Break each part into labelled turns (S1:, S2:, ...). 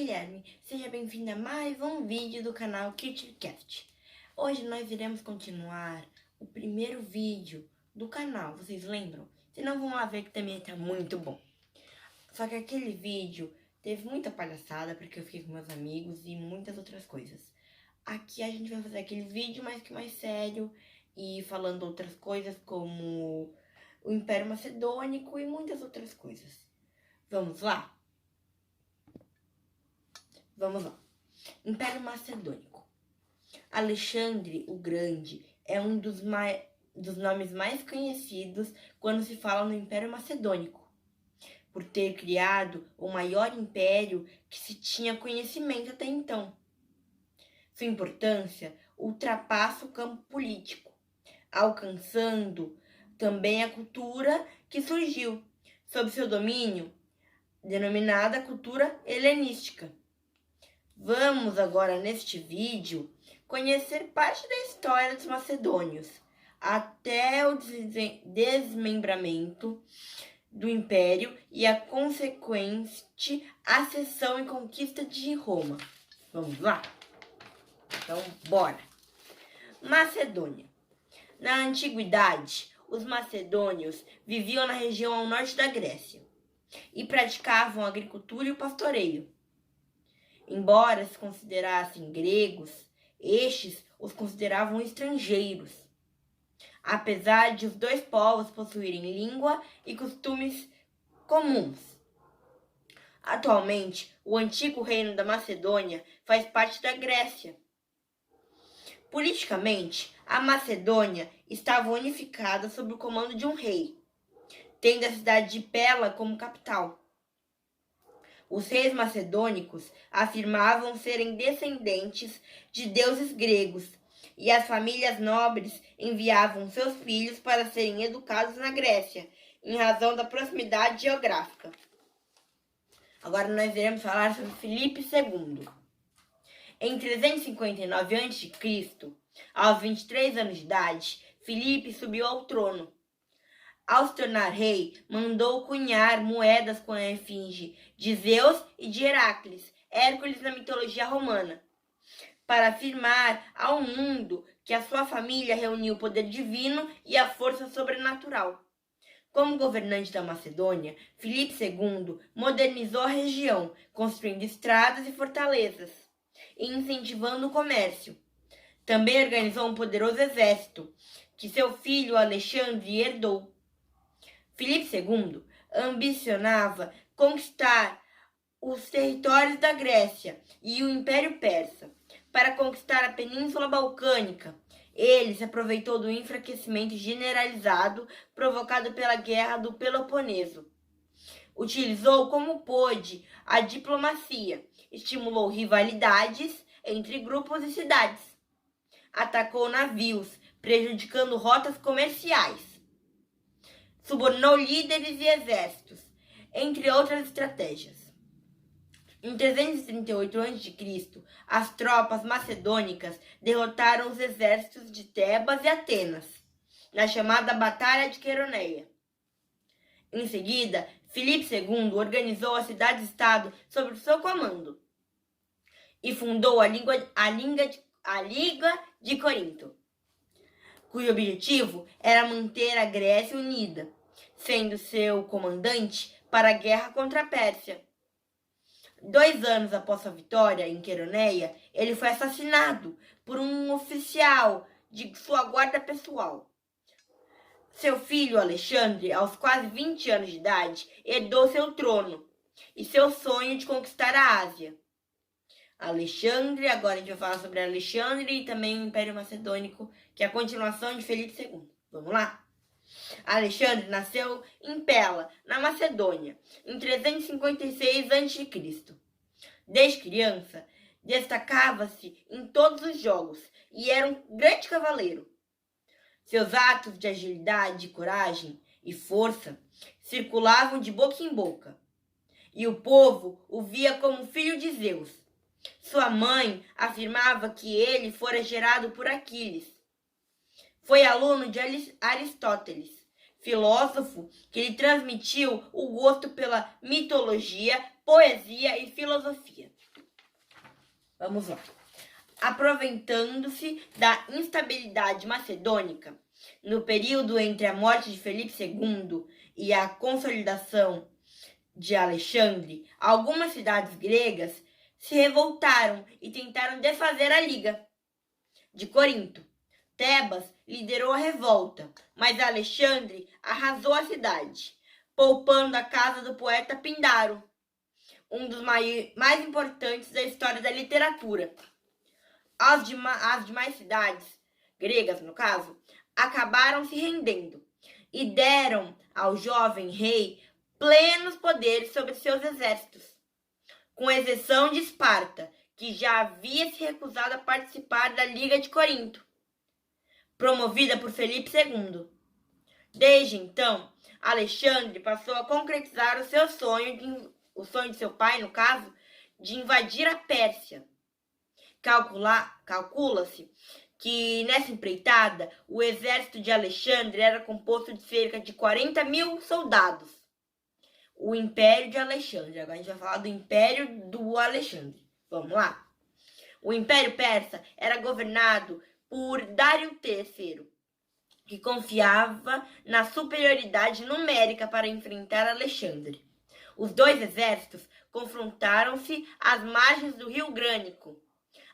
S1: Guilherme, seja bem-vindo a mais um vídeo do canal KittyCast. Hoje nós iremos continuar o primeiro vídeo do canal, vocês lembram? Se não, vão lá ver que também tá muito bom. Só que aquele vídeo teve muita palhaçada, porque eu fiquei com meus amigos e muitas outras coisas. Aqui a gente vai fazer aquele vídeo mais sério e falando outras coisas como o Império Macedônico e muitas outras coisas. Vamos lá? Vamos lá. Império Macedônico. Alexandre o Grande é um dos nomes mais conhecidos quando se fala no Império Macedônico, por ter criado o maior império que se tinha conhecimento até então. Sua importância ultrapassa o campo político, alcançando também a cultura que surgiu sob seu domínio, denominada cultura helenística. Vamos agora, neste vídeo, conhecer parte da história dos macedônios, até o desmembramento do Império e a consequente acessão e conquista de Roma. Vamos lá? Então, bora! Macedônia. Na antiguidade, os macedônios viviam na região ao norte da Grécia e praticavam a agricultura e o pastoreio. Embora se considerassem gregos, estes os consideravam estrangeiros, apesar de os dois povos possuírem língua e costumes comuns. Atualmente, o antigo reino da Macedônia faz parte da Grécia. Politicamente, a Macedônia estava unificada sob o comando de um rei, tendo a cidade de Pela como capital. Os reis macedônicos afirmavam serem descendentes de deuses gregos e as famílias nobres enviavam seus filhos para serem educados na Grécia, em razão da proximidade geográfica. Agora nós iremos falar sobre Filipe II. Em 359 a.C., aos 23 anos de idade, Filipe subiu ao trono. Ao se tornar rei, mandou cunhar moedas com a efígie de Zeus e de Heracles, Hércules na mitologia romana, para afirmar ao mundo que a sua família reunia o poder divino e a força sobrenatural. Como governante da Macedônia, Filipe II modernizou a região, construindo estradas e fortalezas, e incentivando o comércio. Também organizou um poderoso exército, que seu filho Alexandre herdou. Filipe II ambicionava conquistar os territórios da Grécia e o Império Persa. Para conquistar a Península Balcânica, ele se aproveitou do enfraquecimento generalizado provocado pela Guerra do Peloponeso. Utilizou como pôde a diplomacia, estimulou rivalidades entre grupos e cidades. Atacou navios, prejudicando rotas comerciais. Subornou líderes e exércitos, entre outras estratégias. Em 338 a.C., as tropas macedônicas derrotaram os exércitos de Tebas e Atenas, na chamada Batalha de Queroneia. Em seguida, Filipe II organizou a cidade-estado sob o seu comando e fundou a Liga de Corinto, cujo objetivo era manter a Grécia unida, sendo seu comandante para a guerra contra a Pérsia. 2 anos após sua vitória em Queroneia, ele foi assassinado por um oficial de sua guarda pessoal. Seu filho Alexandre, aos quase 20 anos de idade, herdou seu trono e seu sonho de conquistar a Ásia. Agora a gente vai falar sobre Alexandre e também o Império Macedônico, que é a continuação de Filipe II. Vamos lá? Alexandre nasceu em Pela, na Macedônia, em 356 a.C. Desde criança, destacava-se em todos os jogos e era um grande cavaleiro. Seus atos de agilidade, coragem e força circulavam de boca em boca, e o povo o via como filho de Zeus. Sua mãe afirmava que ele fora gerado por Aquiles. Foi aluno de Aristóteles, filósofo que lhe transmitiu o gosto pela mitologia, poesia e filosofia. Vamos lá. Aproveitando-se da instabilidade macedônica, no período entre a morte de Felipe II e a consolidação de Alexandre, algumas cidades gregas se revoltaram e tentaram desfazer a Liga de Corinto. Tebas liderou a revolta, mas Alexandre arrasou a cidade, poupando a casa do poeta Pindaro, um dos mais importantes da história da literatura. As demais cidades, gregas no caso, acabaram se rendendo e deram ao jovem rei plenos poderes sobre seus exércitos, com exceção de Esparta, que já havia se recusado a participar da Liga de Corinto, promovida por Felipe II. Desde então, Alexandre passou a concretizar o sonho de seu pai, no caso, de invadir a Pérsia. Calcula-se que nessa empreitada o exército de Alexandre era composto de cerca de 40.000 soldados. O Império de Alexandre. Agora a gente vai falar do Império do Alexandre. Vamos lá? O Império Persa era governado por Dário III, que confiava na superioridade numérica para enfrentar Alexandre. Os dois exércitos confrontaram-se às margens do rio Grânico.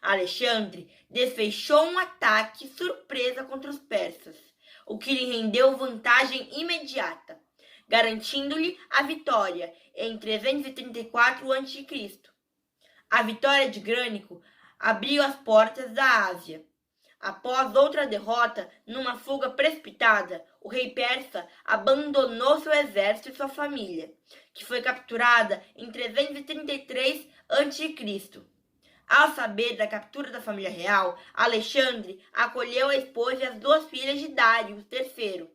S1: Alexandre desfechou um ataque surpresa contra os persas, o que lhe rendeu vantagem imediata, garantindo-lhe a vitória em 334 a.C. A vitória de Grânico abriu as portas da Ásia. Após outra derrota, numa fuga precipitada, o rei persa abandonou seu exército e sua família, que foi capturada em 333 a.C. Ao saber da captura da família real, Alexandre acolheu a esposa e as duas filhas de Dário III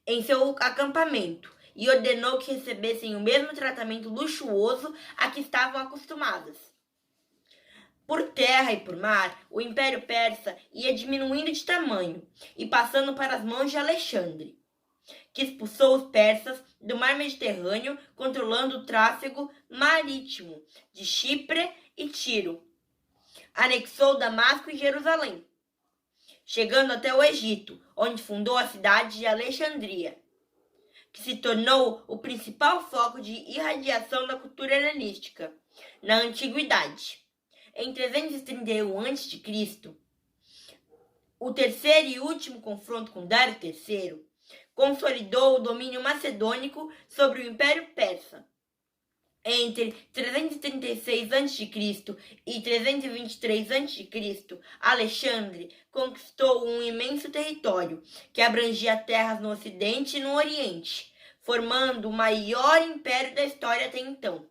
S1: em seu acampamento e ordenou que recebessem o mesmo tratamento luxuoso a que estavam acostumadas. Por terra e por mar, o Império Persa ia diminuindo de tamanho e passando para as mãos de Alexandre, que expulsou os persas do mar Mediterrâneo, controlando o tráfego marítimo de Chipre e Tiro. Anexou Damasco e Jerusalém, chegando até o Egito, onde fundou a cidade de Alexandria, que se tornou o principal foco de irradiação da cultura helenística na antiguidade. Em 331 a.C., o terceiro e último confronto com Dário III consolidou o domínio macedônico sobre o Império Persa. Entre 336 a.C. e 323 a.C., Alexandre conquistou um imenso território que abrangia terras no Ocidente e no Oriente, formando o maior império da história até então.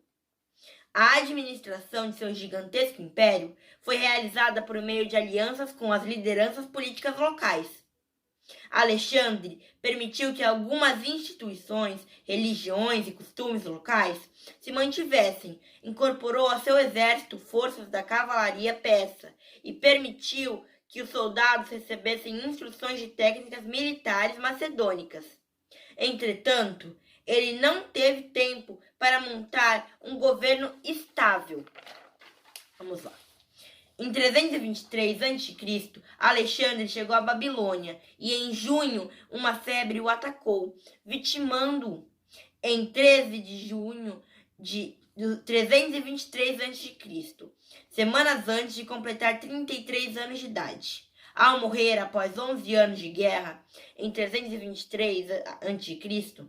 S1: A administração de seu gigantesco império foi realizada por meio de alianças com as lideranças políticas locais. Alexandre permitiu que algumas instituições, religiões e costumes locais se mantivessem, incorporou a seu exército forças da cavalaria persa e permitiu que os soldados recebessem instruções de técnicas militares macedônicas. Entretanto, ele não teve tempo para montar um governo estável. Vamos lá. Em 323 a.C., Alexandre chegou à Babilônia e em junho uma febre o atacou, vitimando-o. Em 13 de junho de 323 a.C., semanas antes de completar 33 anos de idade. Ao morrer após 11 anos de guerra, em 323 a.C.,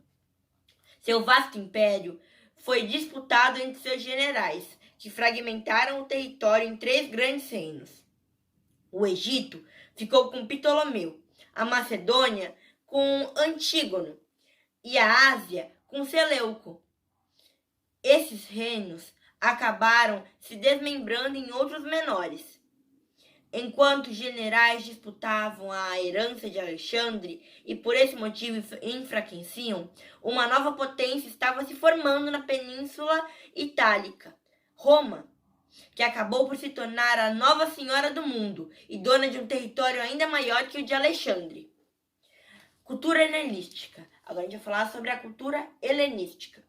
S1: seu vasto império foi disputado entre seus generais, que fragmentaram o território em 3 grandes reinos. O Egito ficou com Ptolomeu, a Macedônia com Antígono e a Ásia com Seleuco. Esses reinos acabaram se desmembrando em outros menores. Enquanto os generais disputavam a herança de Alexandre e por esse motivo enfraqueciam, uma nova potência estava se formando na Península Itálica, Roma, que acabou por se tornar a nova senhora do mundo e dona de um território ainda maior que o de Alexandre. Cultura helenística. Agora a gente vai falar sobre a cultura helenística.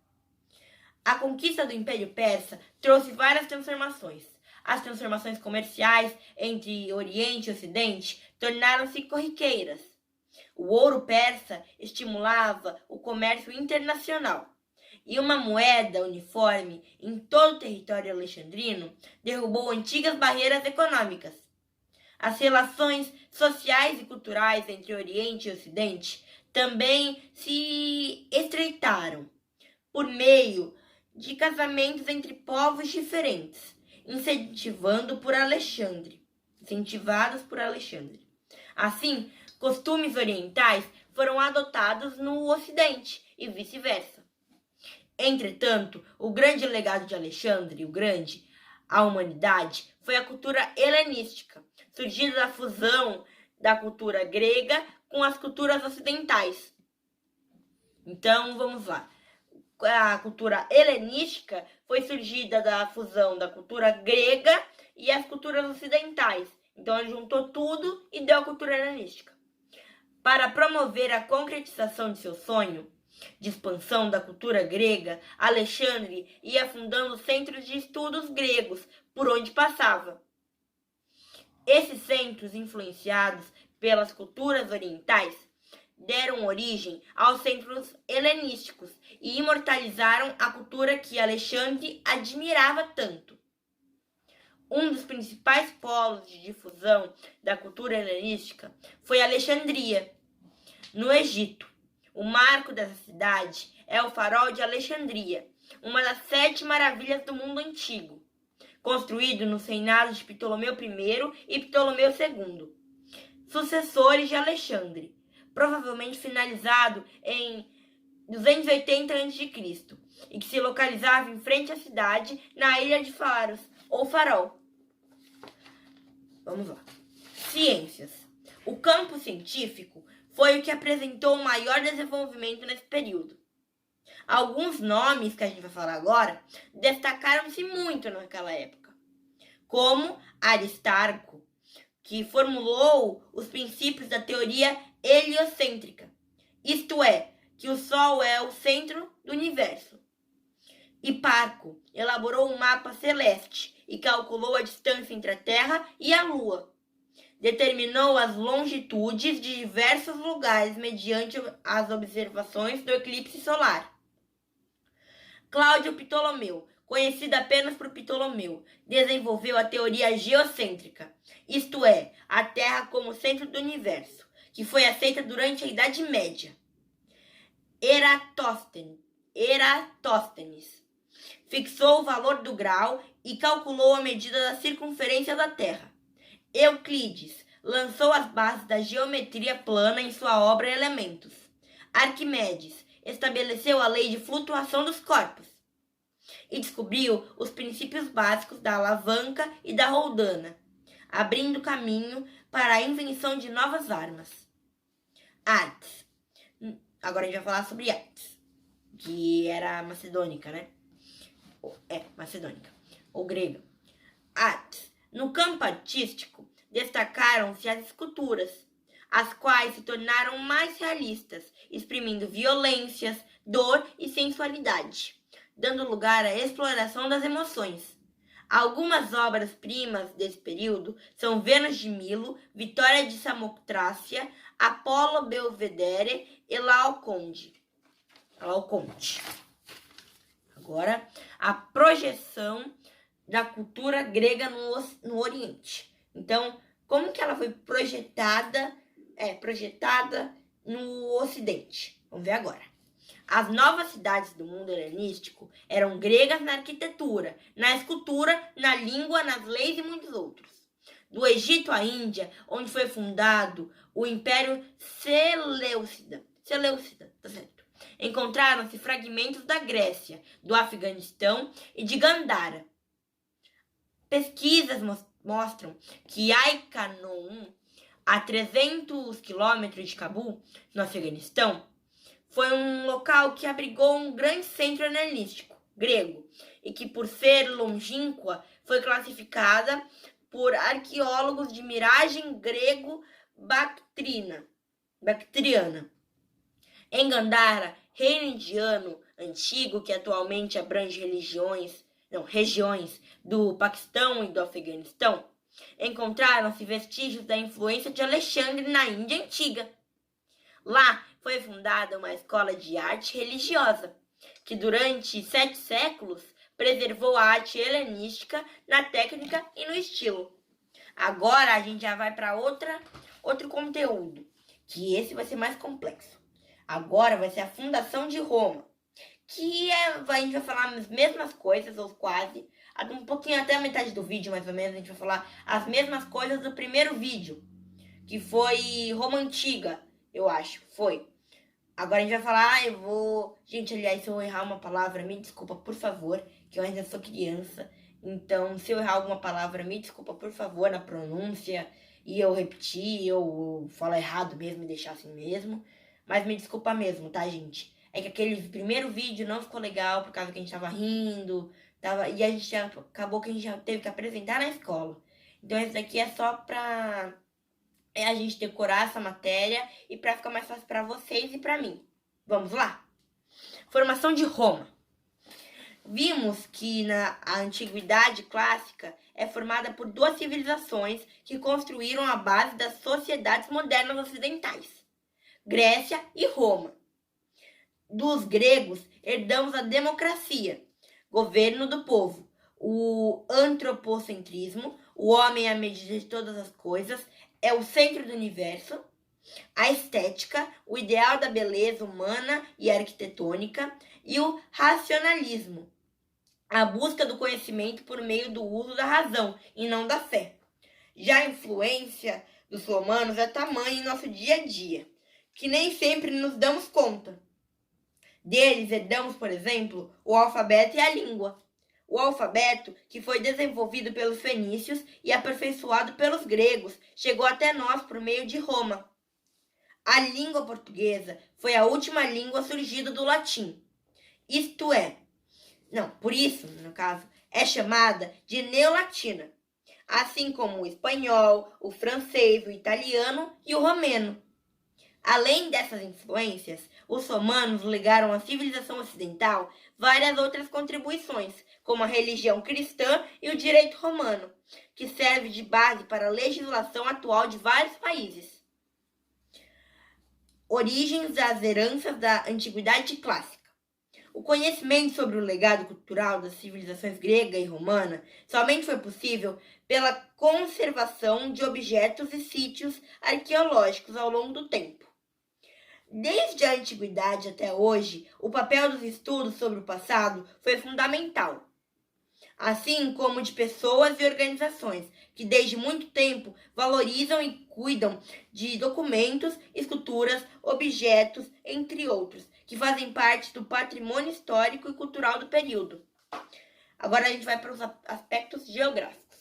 S1: A conquista do Império Persa trouxe várias transformações. as transformações comerciais entre Oriente e Ocidente tornaram-se corriqueiras. O ouro persa estimulava o comércio internacional, e uma moeda uniforme em todo o território alexandrino derrubou antigas barreiras econômicas. As relações sociais e culturais entre Oriente e Ocidente também se estreitaram por meio de casamentos entre povos diferentes, incentivados por Alexandre. Assim, costumes orientais foram adotados no Ocidente e vice-versa. Entretanto, o grande legado de Alexandre o Grande à humanidade foi a cultura helenística, surgida da fusão da cultura grega com as culturas ocidentais. Então, vamos lá. A cultura helenística foi surgida da fusão da cultura grega e as culturas ocidentais. Então, ele juntou tudo e deu a cultura helenística. Para promover a concretização de seu sonho de expansão da cultura grega, Alexandre ia fundando centros de estudos gregos por onde passava. Esses centros, influenciados pelas culturas orientais, deram origem aos centros helenísticos e imortalizaram a cultura que Alexandre admirava tanto. Um dos principais polos de difusão da cultura helenística foi Alexandria, no Egito. O marco dessa cidade é o Farol de Alexandria, uma das 7 maravilhas do mundo antigo, construído nos reinados de Ptolomeu I e Ptolomeu II, sucessores de Alexandre, provavelmente finalizado em 280 a.C., e que se localizava em frente à cidade, na Ilha de Faros, ou Farol. Vamos lá. Ciências. O campo científico foi o que apresentou o maior desenvolvimento nesse período. Alguns nomes que a gente vai falar agora destacaram-se muito naquela época, como Aristarco, que formulou os princípios da teoria heliocêntrica, isto é, que o Sol é o centro do universo. Hiparco elaborou um mapa celeste e calculou a distância entre a Terra e a Lua. Determinou as longitudes de diversos lugares mediante as observações do eclipse solar. Cláudio Ptolomeu, conhecido apenas por Ptolomeu, desenvolveu a teoria geocêntrica, isto é, a Terra como centro do universo, que foi aceita durante a Idade Média. Eratóstenes fixou o valor do grau e calculou a medida da circunferência da Terra. Euclides lançou as bases da geometria plana em sua obra Elementos. Arquimedes estabeleceu a lei de flutuação dos corpos e descobriu os princípios básicos da alavanca e da roldana, abrindo caminho para a invenção de novas armas. Artes. Agora a gente vai falar sobre artes, que era macedônica, né? Macedônica, ou grega. Artes. No campo artístico, destacaram-se as esculturas, as quais se tornaram mais realistas, exprimindo violências, dor e sensualidade, dando lugar à exploração das emoções. Algumas obras-primas desse período são Vênus de Milo, Vitória de Samotrácia, Apolo Belvedere e Laoconte. Agora, a projeção da cultura grega no Oriente. Então, como que ela foi projetada no Ocidente? Vamos ver agora. As novas cidades do mundo helenístico eram gregas na arquitetura, na escultura, na língua, nas leis e muitos outros. Do Egito à Índia, onde foi fundado o Império Seleucida, tá certo? Encontraram-se fragmentos da Grécia, do Afeganistão e de Gandhara. Pesquisas mostram que Ai-Khanum, a 300 quilômetros de Cabul, no Afeganistão, foi um local que abrigou um grande centro helenístico grego e que, por ser longínqua, foi classificada por arqueólogos de miragem grego-bactriana. Em Gandhara, reino indiano antigo que atualmente abrange regiões regiões do Paquistão e do Afeganistão, encontraram-se vestígios da influência de Alexandre na Índia Antiga. Lá foi fundada uma escola de arte religiosa, que durante 7 séculos preservou a arte helenística na técnica e no estilo. Agora a gente já vai para outro conteúdo, que esse vai ser mais complexo. Agora vai ser a fundação de Roma, que a gente vai falar as mesmas coisas, ou quase, um pouquinho até a metade do vídeo, mais ou menos, a gente vai falar as mesmas coisas do primeiro vídeo, que foi Roma Antiga, eu acho, foi. Agora a gente vai falar, Gente, aliás, se eu errar uma palavra, me desculpa, por favor, que eu ainda sou criança. Então, se eu errar alguma palavra, me desculpa, por favor, na pronúncia, e eu repetir, eu falar errado mesmo e deixar assim mesmo. Mas me desculpa mesmo, tá, gente? É que aquele primeiro vídeo não ficou legal por causa que a gente tava rindo, e a gente acabou que a gente já teve que apresentar na escola. Então, esse daqui é só pra a gente decorar essa matéria e pra ficar mais fácil pra vocês e pra mim. Vamos lá? Formação de Roma. Vimos que na antiguidade clássica é formada por 2 civilizações que construíram a base das sociedades modernas ocidentais: Grécia e Roma. Dos gregos, herdamos a democracia, governo do povo, o antropocentrismo, o homem à medida de todas as coisas, é o centro do universo, a estética, o ideal da beleza humana e arquitetônica, e o racionalismo, a busca do conhecimento por meio do uso da razão e não da fé. Já a influência dos romanos é tamanha em nosso dia a dia, que nem sempre nos damos conta. Deles herdamos, por exemplo, o alfabeto e a língua. O alfabeto, que foi desenvolvido pelos fenícios e aperfeiçoado pelos gregos, chegou até nós por meio de Roma. A língua portuguesa foi a última língua surgida do latim. Por isso, no caso, é chamada de neolatina, assim como o espanhol, o francês, o italiano e o romeno. Além dessas influências, os romanos legaram à civilização ocidental várias outras contribuições, como a religião cristã e o direito romano, que serve de base para a legislação atual de vários países. Origens das heranças da antiguidade clássica. O conhecimento sobre o legado cultural das civilizações grega e romana somente foi possível pela conservação de objetos e sítios arqueológicos ao longo do tempo. Desde a antiguidade até hoje, o papel dos estudos sobre o passado foi fundamental, assim como de pessoas e organizações que desde muito tempo valorizam e cuidam de documentos, esculturas, objetos, entre outros, que fazem parte do patrimônio histórico e cultural do período. Agora a gente vai para os aspectos geográficos.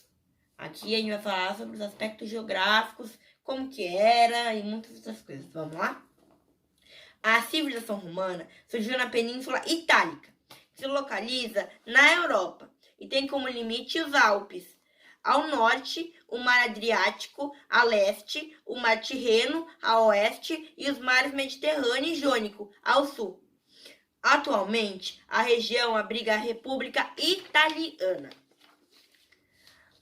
S1: Aqui a gente vai falar sobre os aspectos geográficos, como que era e muitas outras coisas. Vamos lá? A civilização romana surgiu na Península Itálica, que se localiza na Europa e tem como limite os Alpes. Ao norte, o Mar Adriático, a leste, o Mar Tirreno, a oeste e os mares Mediterrâneo e Jônico, ao sul. Atualmente, a região abriga a República Italiana.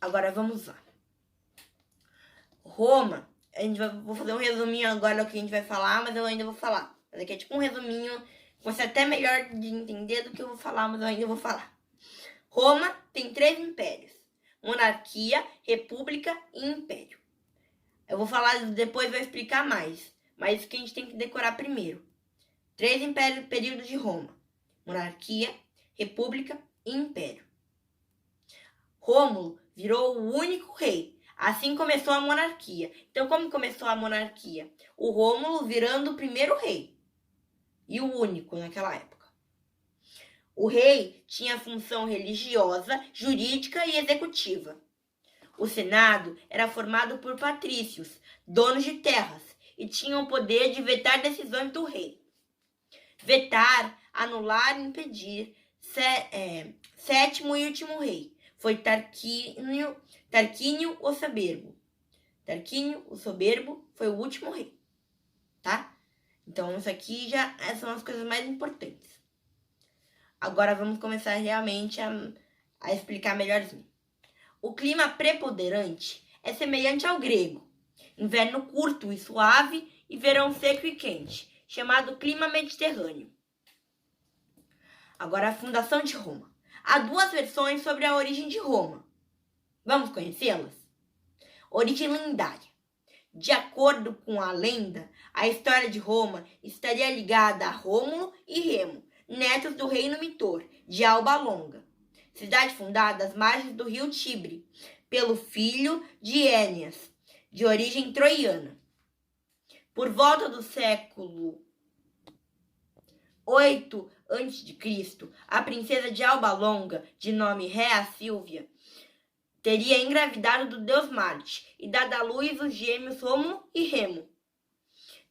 S1: Agora vamos lá. Roma, vou fazer um resuminho agora do que a gente vai falar, mas eu ainda vou falar. Mas aqui é tipo um resuminho, vai ser até melhor de entender do que eu vou falar, mas eu ainda vou falar. Roma tem 3 impérios: monarquia, república e império. Eu vou falar depois, vou explicar mais, mas isso que a gente tem que decorar primeiro. 3 períodos de Roma: monarquia, república e império. Rômulo virou o único rei. Assim começou a monarquia. Então, como começou a monarquia? O Rômulo virando o primeiro rei. E o único naquela época. O rei tinha função religiosa, jurídica e executiva. O Senado era formado por patrícios, donos de terras, e tinham o poder de vetar decisões do rei. Vetar, anular e impedir. Sétimo e último rei foi Tarquínio o Soberbo. Tarquínio o Soberbo foi o último rei, tá? Então, isso aqui já são as coisas mais importantes. Agora vamos começar realmente a explicar melhorzinho. O clima preponderante é semelhante ao grego. Inverno curto e suave e verão seco e quente, chamado clima mediterrâneo. Agora, a fundação de Roma. Há duas versões sobre a origem de Roma. Vamos conhecê-las? Origem lendária. De acordo com a lenda, a história de Roma estaria ligada a Rômulo e Remo, netos do rei Numitor, de Alba Longa, cidade fundada às margens do rio Tibre, pelo filho de Éneas, de origem troiana. Por volta do século 8 a.C., a princesa de Alba Longa, de nome Rea Sílvia, teria engravidado do deus Marte e dado à luz os gêmeos Rômulo e Remo.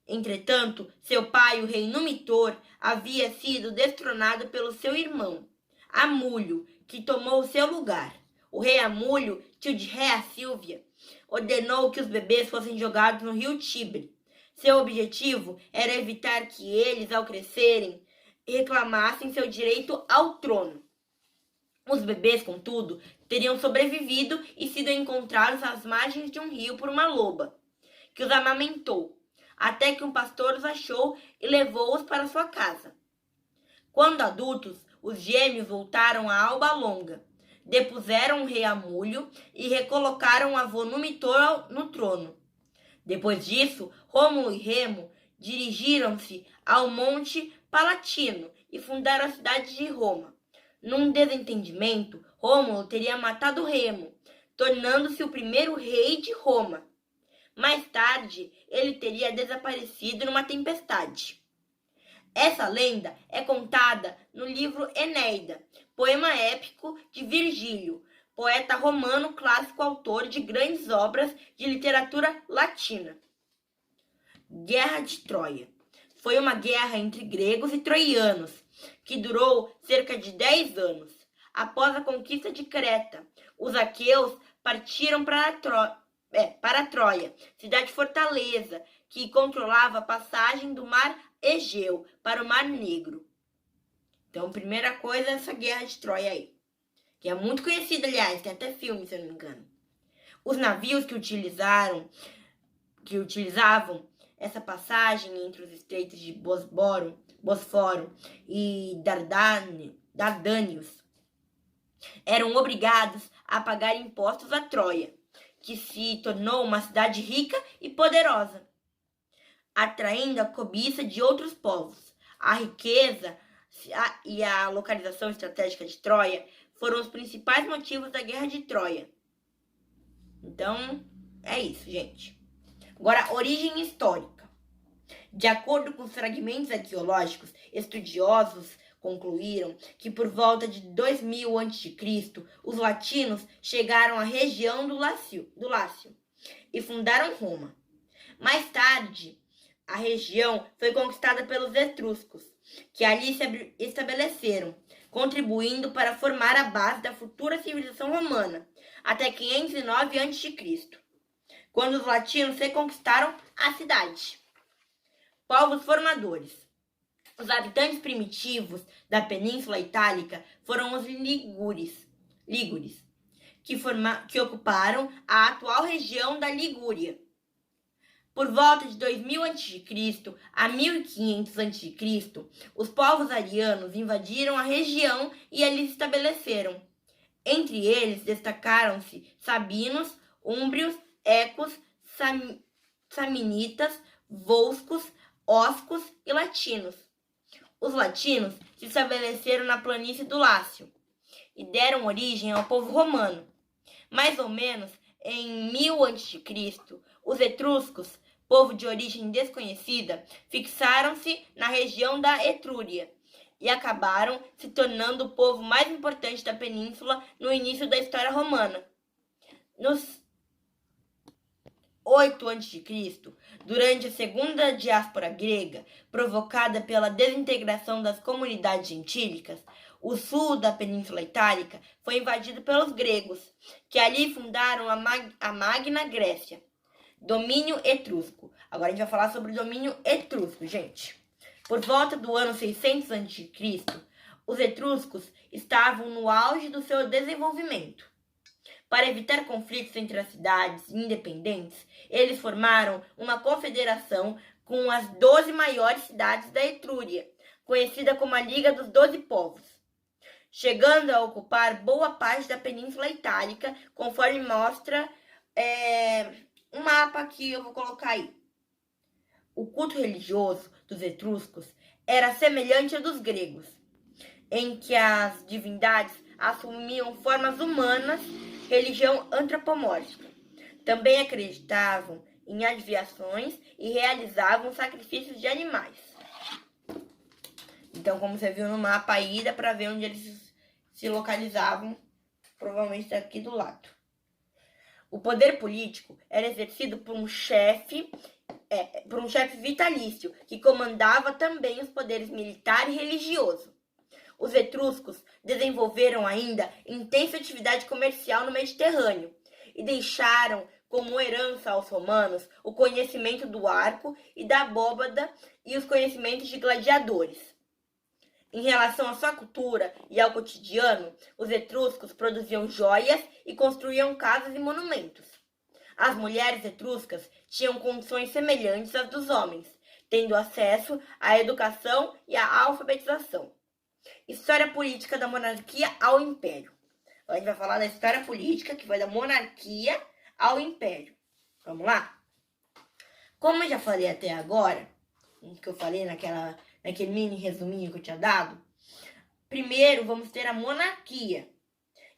S1: Entretanto, seu pai, o rei Numitor, havia sido destronado pelo seu irmão, Amulho, que tomou seu lugar. O rei Amulho, tio de Rea Sílvia, ordenou que os bebês fossem jogados no rio Tibre. Seu objetivo era evitar que eles, ao crescerem, reclamassem seu direito ao trono. Os bebês, contudo, teriam sobrevivido e sido encontrados às margens de um rio por uma loba, que os amamentou, até que um pastor os achou e levou-os para sua casa. Quando adultos, os gêmeos voltaram a Alba Longa, depuseram o rei Amulho e recolocaram o avô Numitor no trono. Depois disso, Rômulo e Remo dirigiram-se ao Monte Palatino e fundaram a cidade de Roma. Num desentendimento, Rômulo teria matado Remo, tornando-se o primeiro rei de Roma. Mais tarde, ele teria desaparecido numa tempestade. Essa lenda é contada no livro Enéida, poema épico de Virgílio, poeta romano clássico, autor de grandes obras de literatura latina. Guerra de Troia. Foi uma guerra entre gregos e troianos, que durou cerca de 10 anos. Após a conquista de Creta, os aqueus partiram para Troia, cidade-fortaleza, que controlava a passagem do mar Egeu para o Mar Negro. Então, primeira coisa é essa guerra de Troia aí, que é muito conhecida, aliás, tem até filme, se eu não me engano. Os navios que utilizavam essa passagem entre os estreitos de Bosforo e Dardânios eram obrigados a pagar impostos a Troia, que se tornou uma cidade rica e poderosa, atraindo a cobiça de outros povos. A riqueza e a localização estratégica de Troia foram os principais motivos da Guerra de Troia. Então, é isso, gente. Agora, origem histórica. De acordo com os fragmentos arqueológicos, estudiosos concluíram que por volta de 2000 a.C., os latinos chegaram à região do Lácio e fundaram Roma. Mais tarde, a região foi conquistada pelos etruscos, que ali se estabeleceram, contribuindo para formar a base da futura civilização romana, até 509 a.C., quando os latinos reconquistaram a cidade. Povos formadores. Os habitantes primitivos da Península Itálica foram os ligures, que ocuparam a atual região da Ligúria. Por volta de 2000 a.C. a 1500 a.C., os povos arianos invadiram a região e ali se estabeleceram. Entre eles destacaram-se sabinos, úmbrios, ecos, samnitas, volscos, oscos e latinos. Os latinos se estabeleceram na planície do Lácio e deram origem ao povo romano. Mais ou menos em 1000 a.C., os etruscos, povo de origem desconhecida, fixaram-se na região da Etrúria e acabaram se tornando o povo mais importante da península no início da história romana. Nos 8 a.C., durante a segunda diáspora grega, provocada pela desintegração das comunidades gentílicas, o sul da Península Itálica foi invadido pelos gregos, que ali fundaram a Magna Grécia. Domínio etrusco. Agora a gente vai falar sobre o domínio etrusco, gente. Por volta do ano 600 a.C., Os etruscos estavam no auge do seu desenvolvimento. Para evitar conflitos entre as cidades independentes, eles formaram uma confederação com as 12 maiores cidades da Etrúria, conhecida como a Liga dos 12 Povos, chegando a ocupar boa parte da Península Itálica, conforme mostra um mapa que eu vou colocar aí. O culto religioso dos etruscos era semelhante ao dos gregos, em que as divindades assumiam formas humanas, religião antropomórfica. Também acreditavam em adivinhações e realizavam sacrifícios de animais. Então, como você viu no mapa aí, dá para ver onde eles se localizavam, provavelmente daqui do lado. O poder político era exercido por um chefe vitalício, que comandava também os poderes militar e religioso. Os etruscos desenvolveram ainda intensa atividade comercial no Mediterrâneo e deixaram como herança aos romanos o conhecimento do arco e da abóbada e os conhecimentos de gladiadores. Em relação à sua cultura e ao cotidiano, os etruscos produziam joias e construíam casas e monumentos. As mulheres etruscas tinham condições semelhantes às dos homens, tendo acesso à educação e à alfabetização. História política da monarquia ao império. A gente vai falar da história política que vai da monarquia ao império. Vamos lá? Como eu já falei até agora, que eu falei naquele mini resuminho que eu tinha dado, primeiro vamos ter a monarquia,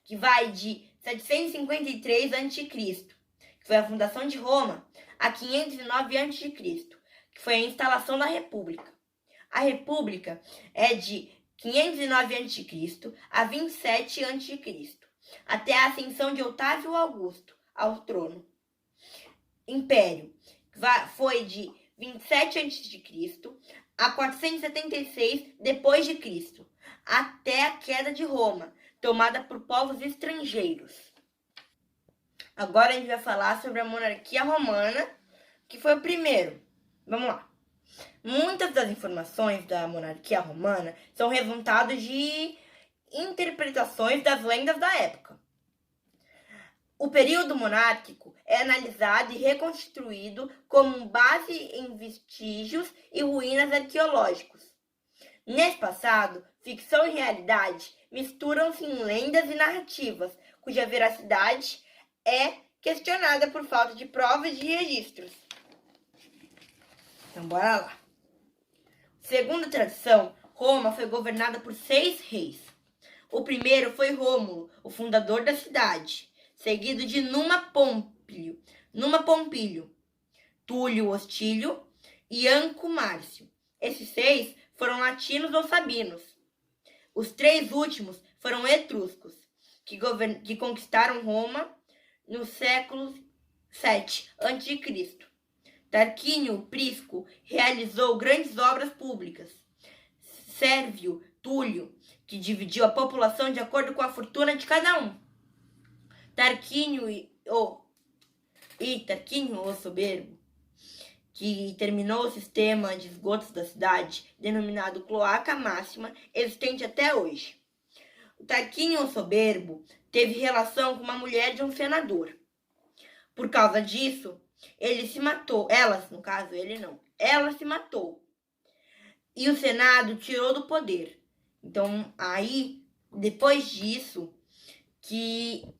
S1: que vai de 753 a.C., que foi a fundação de Roma, a 509 a.C., que foi a instalação da República. A República é de 509 a.C. a 27 a.C., até a ascensão de Otávio Augusto ao trono. Império foi de 27 a.C. a 476 d.C., até a queda de Roma, tomada por povos estrangeiros. Agora a gente vai falar sobre a monarquia romana, que foi o primeiro. Vamos lá. Muitas das informações da monarquia romana são resultados de interpretações das lendas da época. O período monárquico é analisado e reconstruído como base em vestígios e ruínas arqueológicos. Nesse passado, ficção e realidade misturam-se em lendas e narrativas, cuja veracidade é questionada por falta de provas e registros. Então, bora lá. Segundo a tradição, Roma foi governada por 6 reis. O primeiro foi Rômulo, o fundador da cidade, seguido de Numa Pompílio, Túlio Hostílio e Anco Márcio. Esses 6 foram latinos ou sabinos. Os 3 últimos foram etruscos, que conquistaram Roma no século 7 a.C. Tarquínio Prisco realizou grandes obras públicas. Sérvio Túlio, que dividiu a população de acordo com a fortuna de cada um. Tarquínio o Soberbo, que terminou o sistema de esgotos da cidade, denominado Cloaca Máxima, existente até hoje. O Tarquínio o Soberbo teve relação com uma mulher de um senador. Por causa disso, ele se matou. Ela se matou. E o Senado tirou do poder. Então, aí, depois disso, que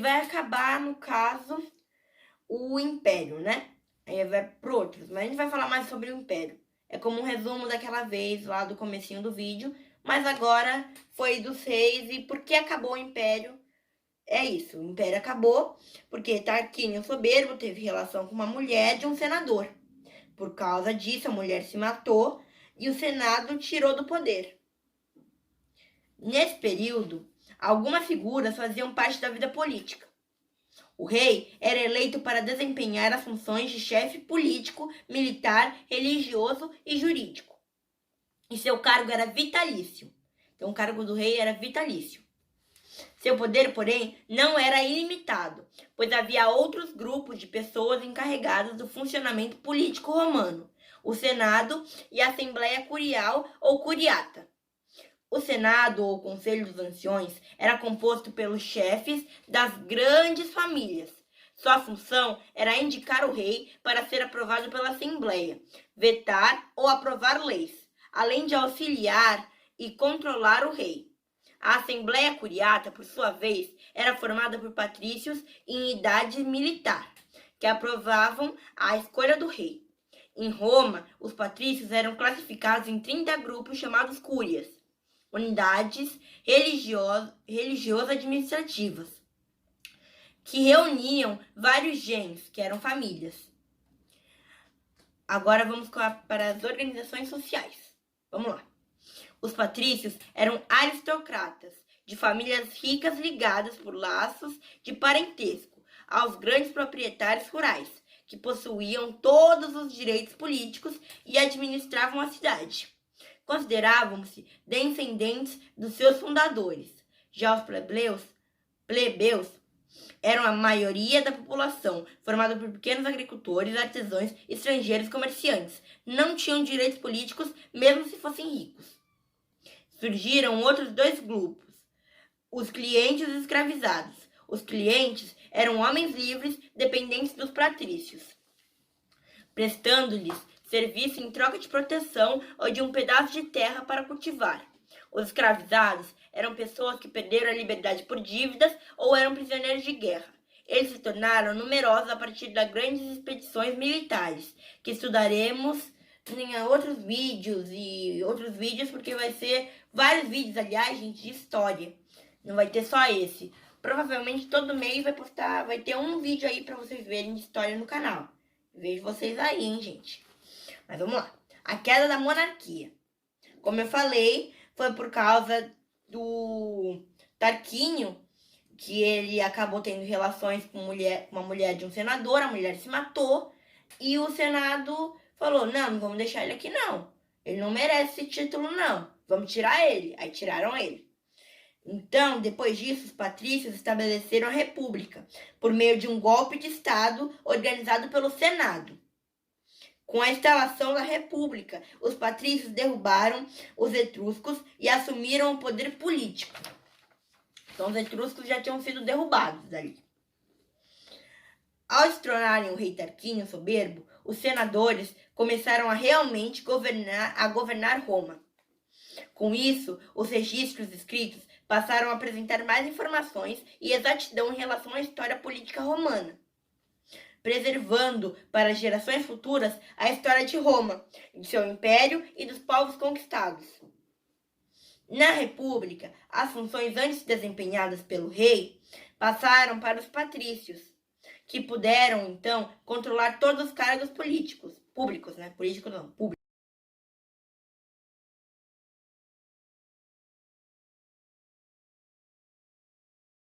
S1: vai acabar, no caso, o Império, né? Aí vai para outros, mas a gente vai falar mais sobre o Império. É como um resumo daquela vez, lá do comecinho do vídeo, mas agora foi dos reis e por que acabou o Império? É isso, o Império acabou porque Tarquínio Soberbo teve relação com uma mulher de um senador. Por causa disso, a mulher se matou e o Senado tirou do poder. Nesse período, algumas figuras faziam parte da vida política. O rei era eleito para desempenhar as funções de chefe político, militar, religioso e jurídico. E seu cargo era vitalício. Então, o cargo do rei era vitalício. Seu poder, porém, não era ilimitado, pois havia outros grupos de pessoas encarregadas do funcionamento político romano, o Senado e a Assembleia Curial ou Curiata. O Senado, ou Conselho dos Anciões, era composto pelos chefes das grandes famílias. Sua função era indicar o rei para ser aprovado pela Assembleia, vetar ou aprovar leis, além de auxiliar e controlar o rei. A Assembleia Curiata, por sua vez, era formada por patrícios em idade militar, que aprovavam a escolha do rei. Em Roma, os patrícios eram classificados em 30 grupos chamados cúrias, unidades religioso-administrativas, que reuniam vários gens, que eram famílias. Agora vamos para as organizações sociais. Vamos lá. Os patrícios eram aristocratas, de famílias ricas ligadas por laços de parentesco aos grandes proprietários rurais, que possuíam todos os direitos políticos e administravam a cidade. Consideravam-se descendentes dos seus fundadores. Já os plebeus eram a maioria da população, formada por pequenos agricultores, artesãos, estrangeiros e comerciantes. Não tinham direitos políticos, mesmo se fossem ricos. Surgiram outros dois grupos, os clientes e os escravizados. Os clientes eram homens livres, dependentes dos patrícios, prestando-lhes serviço em troca de proteção ou de um pedaço de terra para cultivar. Os escravizados eram pessoas que perderam a liberdade por dívidas ou eram prisioneiros de guerra. Eles se tornaram numerosos a partir das grandes expedições militares, que estudaremos em outros vídeos, porque vai ser vários vídeos, aliás, gente, de história. Não vai ter só esse. Provavelmente todo mês vai ter um vídeo aí para vocês verem de história no canal. Vejo vocês aí, hein, gente. Mas vamos lá. A queda da monarquia. Como eu falei, foi por causa do Tarquínio, que ele acabou tendo relações com uma mulher de um senador, a mulher se matou, e o Senado falou, não vamos deixar ele aqui não. Ele não merece esse título não. Vamos tirar ele. Aí tiraram ele. Então, depois disso, os patrícios estabeleceram a república, por meio de um golpe de Estado organizado pelo Senado. Com a instalação da república, os patrícios derrubaram os etruscos e assumiram o poder político. Então, os etruscos já tinham sido derrubados dali. Ao destronarem o rei Tarquínio soberbo, os senadores começaram a realmente governar Roma. Com isso, os registros escritos passaram a apresentar mais informações e exatidão em relação à história política romana, preservando para gerações futuras a história de Roma, de seu império e dos povos conquistados. Na República, as funções antes desempenhadas pelo rei passaram para os patrícios, que puderam, então, controlar todos os cargos públicos,